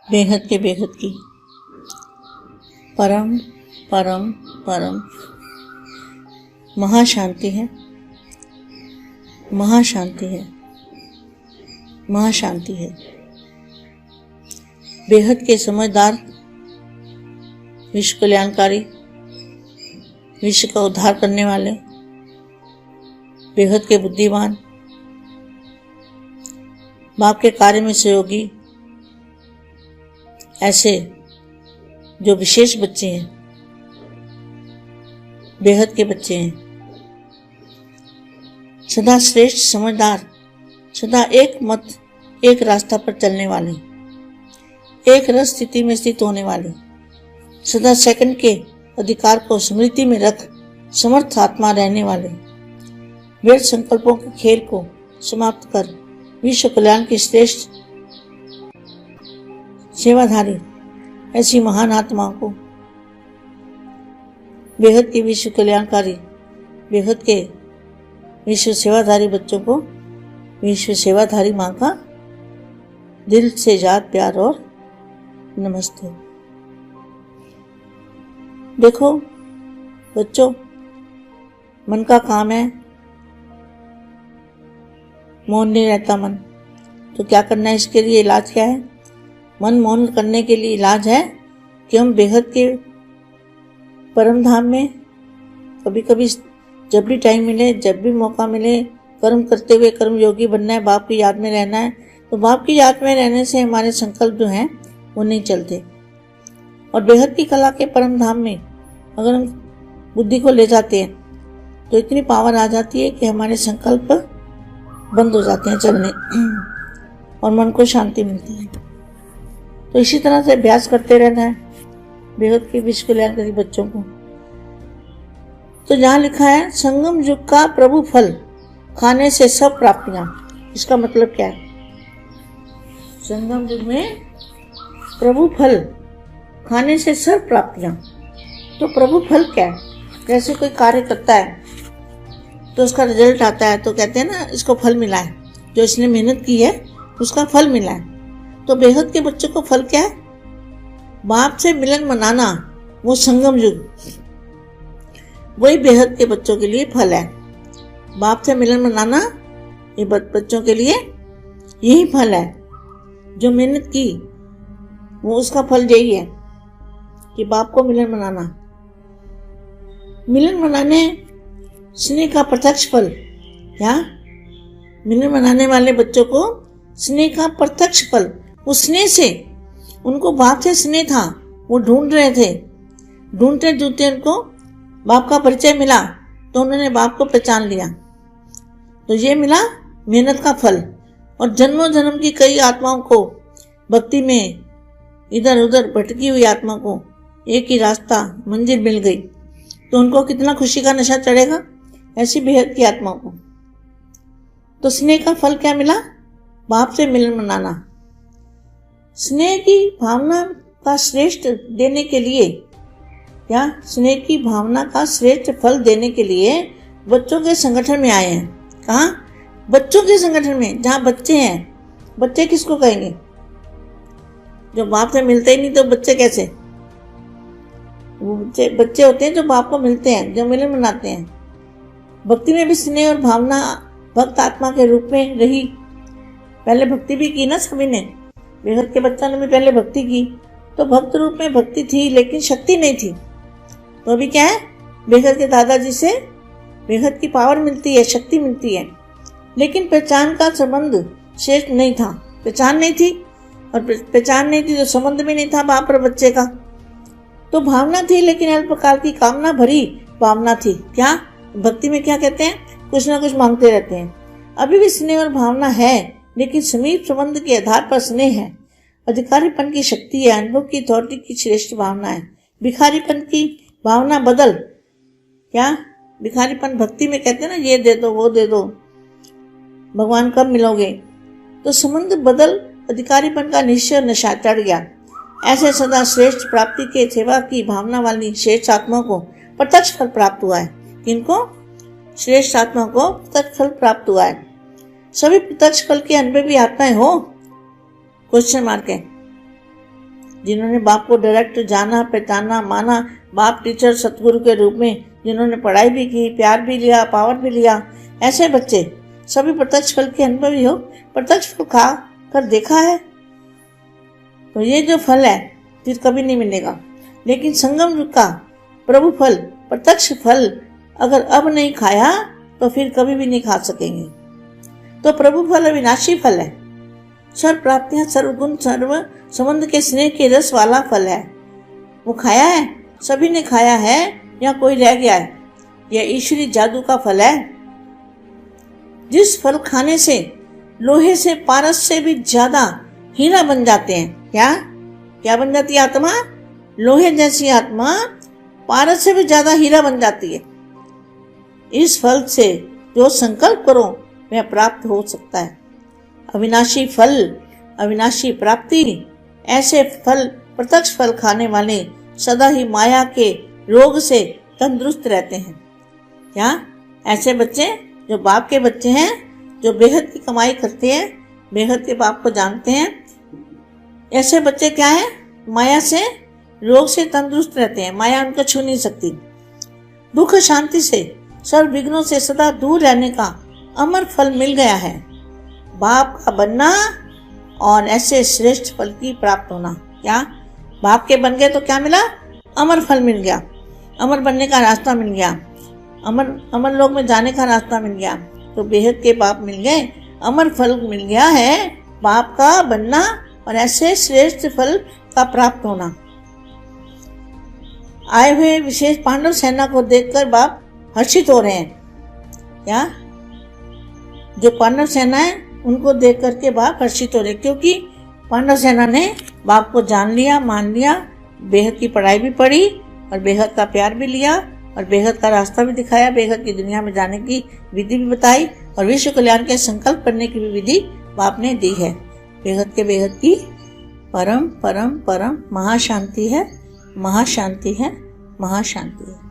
बेहद के बेहद की परम परम परम महाशांति है, महाशांति है, महाशांति है। बेहद के समझदार, विश्व कल्याणकारी, विश्व का उद्धार करने वाले, बेहद के बुद्धिमान, बाप के कार्य में सहयोगी, ऐसे जो विशेष बच्चे हैं, बेहद के बच्चे हैं, सदा श्रेष्ठ, समझदार, सदा एक मत, एक रास्ता पर चलने वाले, एक रस स्थिति में स्थित होने वाले, सदा सेकंड के अधिकार को स्मृति में रख समर्थ आत्मा रहने वाले, व्यर्थ संकल्पों के खेल को समाप्त कर विश्व कल्याण की श्रेष्ठ सेवाधारी ऐसी महान आत्माओं को, बेहद के विश्व कल्याणकारी, बेहद के विश्व सेवाधारी बच्चों को विश्व सेवाधारी माँ का दिल से याद, प्यार और नमस्ते। देखो बच्चों, मन का काम है, मौन नहीं रहता मन, तो क्या करना है? इसके लिए इलाज क्या है? मन मौन करने के लिए इलाज है कि हम बेहद के परम धाम में कभी कभी, जब भी टाइम मिले, जब भी मौका मिले, कर्म करते हुए कर्म योगी बनना है, बाप की याद में रहना है। तो बाप की याद में रहने से हमारे संकल्प जो हैं वो नहीं चलते। और बेहद की कला के परम धाम में अगर हम बुद्धि को ले जाते हैं तो इतनी पावर आ जाती है कि हमारे संकल्प बंद हो जाते हैं चलने और मन को शांति मिलती है। तो इसी तरह से अभ्यास करते रहना है बेहद के विश्व कल्याणकारी बच्चों को। तो जहाँ लिखा है संगम युग का प्रभु फल खाने से सब प्राप्तियां, इसका मतलब क्या है? संगम युग में प्रभु फल खाने से सब प्राप्तियां, तो प्रभु फल क्या है? जैसे कोई कार्य करता है तो उसका रिजल्ट आता है तो कहते हैं ना इसको फल मिला है, जो इसने मेहनत की है उसका फल मिला है। तो बेहद के बच्चों को फल क्या है? बाप से मिलन मनाना, वो संगम युग, वही बेहद के बच्चों के लिए फल है। बाप से मिलन मनाना ये बच्चों के लिए यही फल है। जो मेहनत की वो उसका फल यही है कि बाप को मिलन मनाना। मिलन मनाने स्नेह का प्रत्यक्ष फल, क्या? मिलन मनाने वाले बच्चों को स्नेह का प्रत्यक्ष फल, उस स्नेह से, उनको बाप से स्नेह था, वो ढूंढ रहे थे, ढूंढते ढूंढते उनको बाप का परिचय मिला तो उन्होंने बाप को पहचान लिया। तो ये मिला मेहनत का फल। और जन्मों जन्म की कई आत्माओं को भक्ति में इधर उधर भटकी हुई आत्मा को एक ही रास्ता, मंजिल मिल गई, तो उनको कितना खुशी का नशा चढ़ेगा ऐसी बेहद की आत्माओं को। तो स्नेह का फल क्या मिला? बाप से मिलन मनाना। स्नेह की भावना का श्रेष्ठ देने के लिए, या स्नेह की भावना का श्रेष्ठ फल देने के लिए बच्चों के संगठन में आए हैं। कहाँ? बच्चों के संगठन में, जहाँ बच्चे हैं। बच्चे किसको कहेंगे? जो बाप से मिलते ही नहीं तो बच्चे कैसे? वो बच्चे होते हैं जो बाप को मिलते हैं, जो मिलन मनाते हैं। भक्ति में भी स्नेह और भावना भक्त आत्मा के रूप में रही। पहले भक्ति भी की ना सभी ने, बेहद के बच्चों ने भी पहले भक्ति की, तो भक्त रूप में भक्ति थी लेकिन शक्ति नहीं थी। तो अभी क्या है? बेहद के दादाजी से बेहद की पावर मिलती है, शक्ति मिलती है, लेकिन पहचान का संबंध श्रेष्ठ नहीं था। पहचान नहीं थी, और पहचान नहीं थी तो संबंध भी नहीं था बाप और बच्चे का। तो भावना थी लेकिन अल्पकाल की कामना भरी भावना थी। क्या? भक्ति में क्या कहते हैं? कुछ ना कुछ मांगते रहते हैं। अभी भी स्नेह और भावना है लेकिन समीप संबंध के आधार पर स्नेह है। अधिकारीपन की शक्ति है, अनुभव की अथॉरिटी की श्रेष्ठ भावना है। भिखारीपन की भावना बदल, क्या? भिखारीपन भक्ति में कहते हैं ना ये दे दो वो दे दो, भगवान कब मिलोगे, तो संबंध बदल अधिकारीपन का निश्चय नशा चढ़ गया। ऐसे सदा श्रेष्ठ प्राप्ति के सेवा की भावना वाली श्रेष्ठ आत्मा को प्रत्यक्ष फल प्राप्त हुआ है। किनको? श्रेष्ठ आत्मा को प्रत्यक्ष फल प्राप्त हुआ है। सभी प्रत्यक्ष फल के अनुभवी आत्माएं हो? क्वेश्चन मार्क है। जिन्होंने बाप को डायरेक्ट जाना, पहचाना, माना, बाप टीचर सतगुरु के रूप में, जिन्होंने पढ़ाई भी की, प्यार भी लिया, पावर भी लिया, ऐसे बच्चे सभी प्रत्यक्ष फल के अनुभवी हो। प्रत्यक्ष फल खा कर देखा है तो ये जो फल है फिर कभी नहीं मिलेगा। लेकिन संगम युग का प्रभु फल, प्रत्यक्ष फल अगर अब नहीं खाया तो फिर कभी भी नहीं खा सकेंगे। तो प्रभु फल अविनाशी फल है, सर्व प्राप्तियां, सर्व गुण, सर्व संबंध के स्नेह के रस वाला फल है। वो खाया है, सभी ने खाया है या कोई रह गया है? यह ईश्वरी जादू का फल है। जिस फल खाने से लोहे से, पारस से भी ज्यादा हीरा बन जाते हैं। क्या बन जाती है आत्मा? लोहे जैसी आत्मा पारस से भी ज्यादा हीरा बन जाती है। इस फल से जो संकल्प करो वह प्राप्त हो सकता है। अविनाशी फल, अविनाशी प्राप्ति। ऐसे फल, प्रत्यक्ष फल खाने वाले सदा ही माया के रोग से तंदुरुस्त रहते हैं। क्या ऐसे बच्चे जो बाप के बच्चे हैं, जो बेहद की कमाई करते हैं, बेहद के बाप को जानते हैं, ऐसे बच्चे क्या है? माया से, रोग से तंदुरुस्त रहते हैं। माया उनको छू नहीं सकती। दुख शांति से, सर्व विघ्नों से सदा दूर रहने का अमर फल मिल गया है। बाप का बनना और ऐसे श्रेष्ठ फल की प्राप्त होना। क्या बाप के बन गए तो क्या मिला? अमर फल मिल गया, अमर बनने का रास्ता मिल गया, अमर लोक में जाने का रास्ता मिल गया। तो बेहद के बाप मिल गए, अमर फल मिल गया है, बाप का बनना और ऐसे श्रेष्ठ फल का प्राप्त होना। आए हुए विशेष पांडव सेना को देखकर बाप हर्षित हो रहे हैं। क्या जो पांडव सेना है उनको देख करके बाप हर्षित हो रहे, क्योंकि पांडव सेना ने बाप को जान लिया, मान लिया, बेहद की पढ़ाई भी पढ़ी और बेहद का प्यार भी लिया और बेहद का रास्ता भी दिखाया, बेहद की दुनिया में जाने की विधि भी बताई और विश्व कल्याण के संकल्प करने की भी विधि बाप ने दी है। बेहद के बेहद की परम परम परम महाशांति है, महाशांति है, महाशांति है।